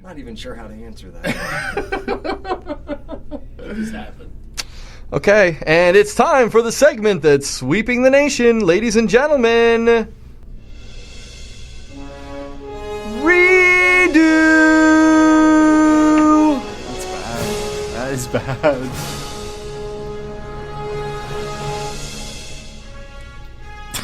Not even sure how to answer that. It just happened. Okay, and it's time for the segment that's sweeping the nation, ladies and gentlemen. Redo! That's bad. That is bad. Do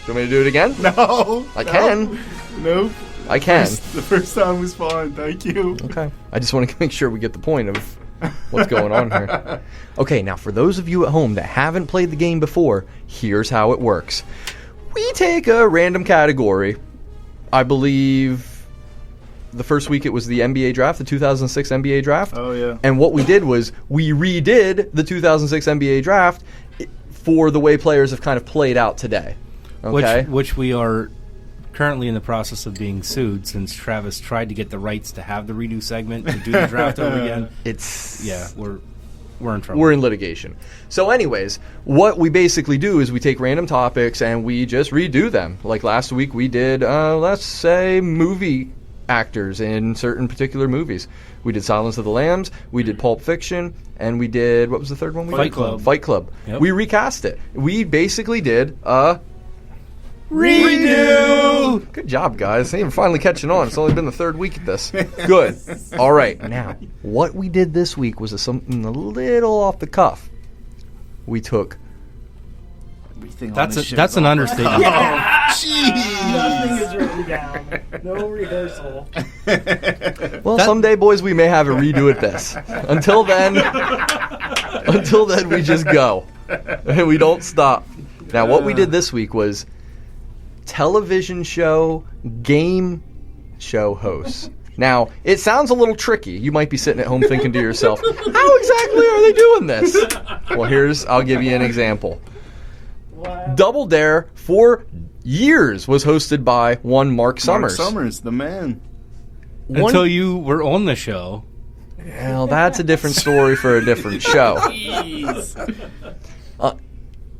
you want me to do it again? No. I can. Nope. I can. The first time was fine. Thank you. Okay. I just want to make sure we get the point of what's going on here. Okay, now for those of you at home that haven't played the game before, here's how it works. We take a random category. I believe the first week it was the NBA draft, the 2006 NBA draft. Oh, yeah. And what we did was we redid the 2006 NBA draft for the way players have kind of played out today. Okay? Which we are currently in the process of being sued since Travis tried to get the rights to have the redo segment to do the draft over again. We're in trouble. We're in litigation. So anyways, what we basically do is we take random topics and we just redo them. Like last week we did, let's say, movie actors in certain particular movies. We did Silence of the Lambs, we did Pulp Fiction, and we did, what was the third one we Fight did? Club. Fight Club. Yep. We recast it. We basically did a redo! Good job, guys. You're finally catching on. It's only been the third week at this. Good. All right. Now, what we did this week was something a little off the cuff. We took... Everything That's an understatement. Jeez. Nothing is written down. No rehearsal. Well, someday, boys, we may have a redo at this. Until then, we just go. And we don't stop. Now, what we did this week was television show, game show hosts. Now, it sounds a little tricky. You might be sitting at home thinking to yourself, how exactly are they doing this? Well, I'll give you an example. Wow. Double Dare, for years, was hosted by one Mark Summers. Mark Summers, the man. Until you were on the show. Well, that's a different story for a different show.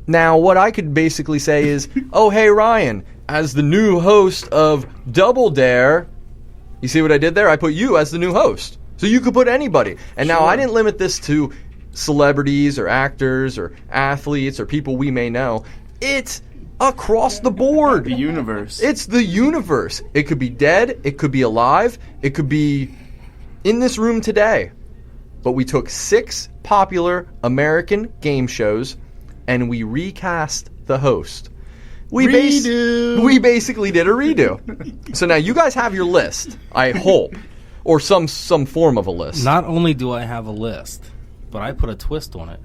Now, what I could basically say is, oh, hey, Ryan, as the new host of Double Dare, you see what I did there? I put you as the new host. So you could put anybody. And now I didn't limit this to celebrities or actors or athletes or people we may know. It's across the board. The universe. It's the universe. It could be dead. It could be alive. It could be in this room today. But we took 6 popular American game shows and we recast the host. We basically did a redo. So now you guys have your list, I hope, or some form of a list. Not only do I have a list, but I put a twist on it.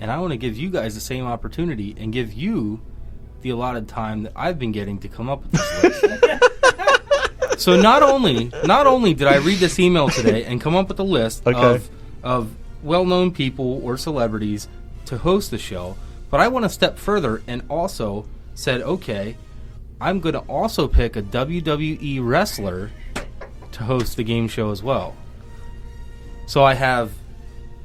And I want to give you guys the same opportunity and give you the allotted time that I've been getting to come up with this list. So not only did I read this email today and come up with a list of well-known people or celebrities to host the show, but I went a step further and also said, okay, I'm going to also pick a WWE wrestler to host the game show as well. So I have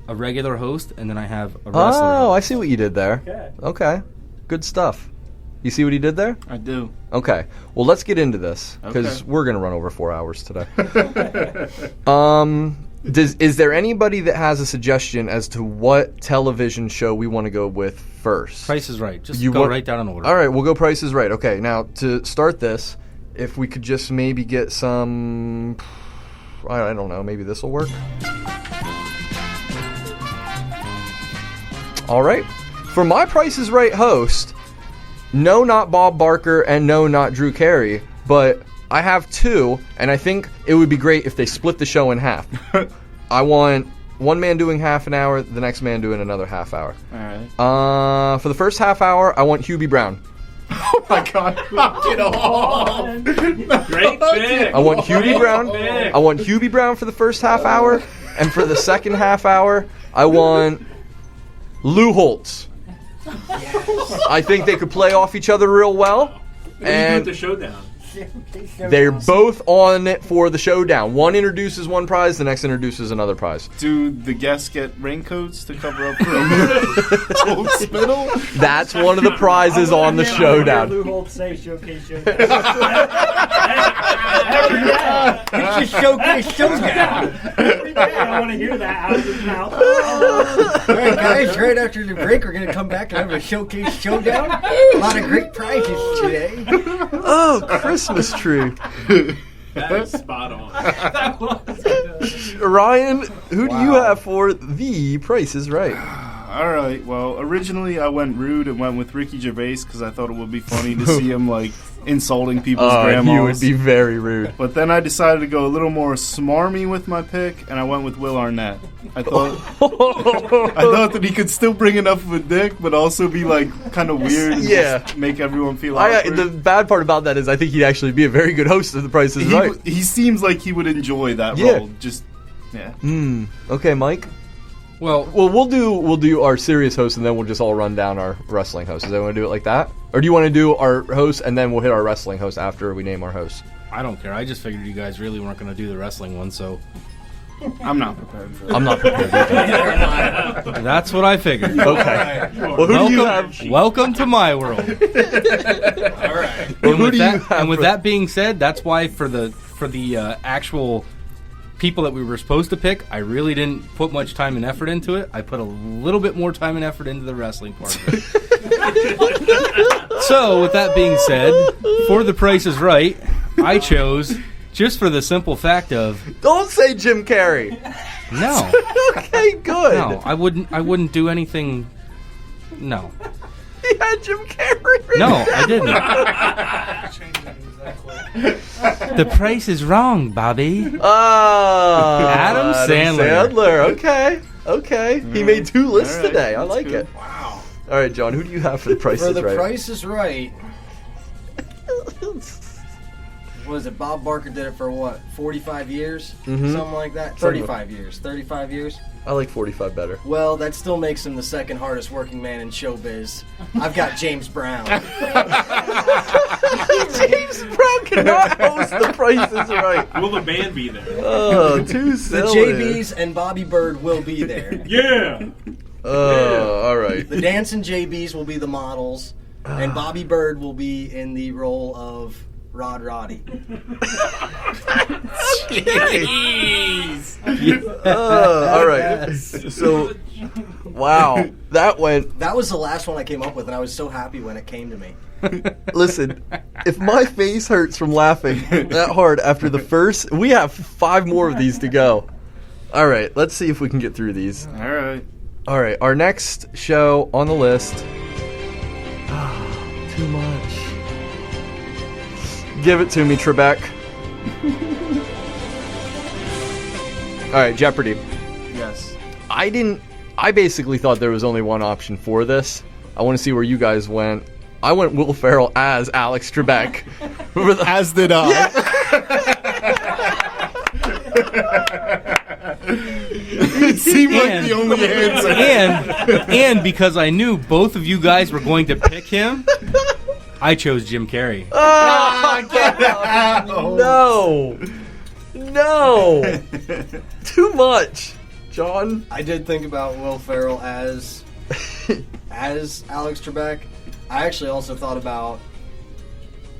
a regular host and then I have a wrestler Oh, host. I see what you did there. Okay. Good stuff. You see what he did there? I do. Okay. Well, let's get into this because Okay. we're going to run over 4 hours today. Is there anybody that has a suggestion as to what television show we want to go with first? Price is Right. Just go right down in order. All right, we'll go Price is Right. Okay, now to start this, if we could just maybe get some... I don't know, maybe this will work. All right. For my Price is Right host, no, not Bob Barker, and no, not Drew Carey, but I have 2, and I think it would be great if they split the show in half. I want one man doing half an hour, the next man doing another half hour. All right. For the first half hour, I want Hubie Brown. Oh my God! Knock it off. Great pick. I want Hubie Brown. I want Hubie Brown for the first half hour, and for the second half hour, I want Lou Holtz. I think they could play off each other real well, and the showdown. they're both on it for the showdown. One introduces one prize, the next introduces another prize. Do the guests get raincoats to cover up for old spittle? That's one of the prizes on the showdown. Lou Holtz say showcase showdown. It's just showcase showdown. Every day I want to hear that out of his mouth. All right, guys. Right after the break, we're gonna come back and have a showcase showdown. A lot of great prizes today. Oh, Christmas tree. That is spot on. Ryan, who do you have for The Price is Right? All right. Well, originally I went rude and went with Ricky Gervais because I thought it would be funny to see him like insulting people's grandmas. He would be very rude. But then I decided to go a little more smarmy with my pick, and I went with Will Arnett. I thought that he could still bring enough of a dick, but also be like kind of weird and just make everyone feel awkward. The bad part about that is I think he'd actually be a very good host of The Price is Right. He seems like he would enjoy that role. Okay, Mike. Well, we'll do our serious host, and then we'll just all run down our wrestling host. Does anyone want to do it like that? Or do you want to do our host, and then we'll hit our wrestling host after we name our host? I don't care. I just figured you guys really weren't going to do the wrestling one, so... I'm not prepared for that. I'm not prepared either. That's what I figured. Okay. Well, who do you have? Welcome to my world. All right. Well, who do you have? And with that being said, that's why for the actual... people that we were supposed to pick, I really didn't put much time and effort into it. I put a little bit more time and effort into the wrestling part of it. So, with that being said, for The Price is Right, I chose, just for the simple fact of... Don't say Jim Carrey. No. Okay, good. No, I wouldn't do anything... No. He had Jim Carrey. No, I didn't. The price is wrong, Bobby. Oh, Adam Sandler. Okay. He made 2 lists today. I like it. Wow. All right, John. Who do you have for The Price For is The Right? Price is Right. Was it Bob Barker did it for what? 45 years? Mhm. Something like that. 35 years. 35 years. I like 45 better. Well, that still makes him the second hardest working man in showbiz. I've got James Brown. James Brown cannot host The Price is Right. Will the band be there? Oh, too The silly. JBs and Bobby Bird will be there. Yeah. All right. The dancing JBs will be the models, and Bobby Bird will be in the role of Rod Roddy. All right. So, wow, that went. That was the last one I came up with, and I was so happy when it came to me. Listen, if my face hurts from laughing that hard after the first, we have 5 more of these to go. All right, let's see if we can get through these. All right, our next show on the list. Too much. Give it to me, Trebek. All right, Jeopardy. Yes. I basically thought there was only one option for this. I want to see where you guys went. I went Will Ferrell as Alex Trebek. As did I. It seemed like the only answer. And because I knew both of you guys were going to pick him, I chose Jim Carrey. No. Too much. John? I did think about Will Ferrell as Alex Trebek. I actually also thought about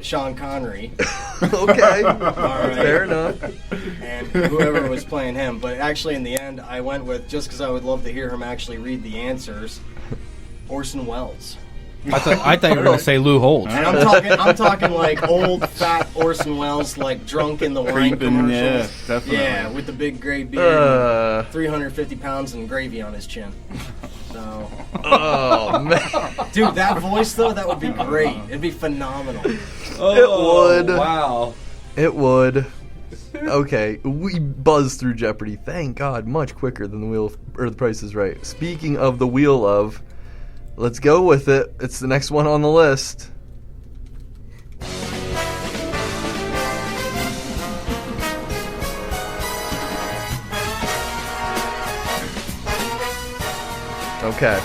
Sean Connery. Okay. All right. Fair enough. And whoever was playing him. But actually, in the end, I went with, just because I would love to hear him actually read the answers, Orson Welles. I thought you were going to say Lou Holtz. And I'm talking like old fat Orson Welles, like drunk in the wine commercials. Yeah, definitely. Yeah, with the big gray beard, 350 pounds and gravy on his chin. So, Oh, man. dude, that voice though, that would be great. It'd be phenomenal. It would. Wow. It would. Okay, we buzzed through Jeopardy. Thank God, much quicker than The Price is Right. Speaking of the Wheel of, let's go with it. It's the next one on the list. Okay.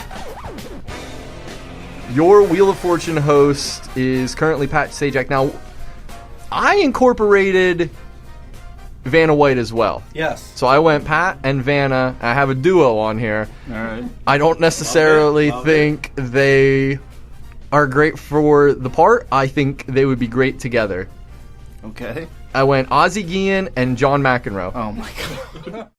Your Wheel of Fortune host is currently Pat Sajak. Now, I incorporated Vanna White as well. Yes. So I went Pat and Vanna. I have a duo on here. All right. I don't necessarily think they are great for the part. I think they would be great together. Okay. I went Ozzie Guillen and John McEnroe. Oh my god.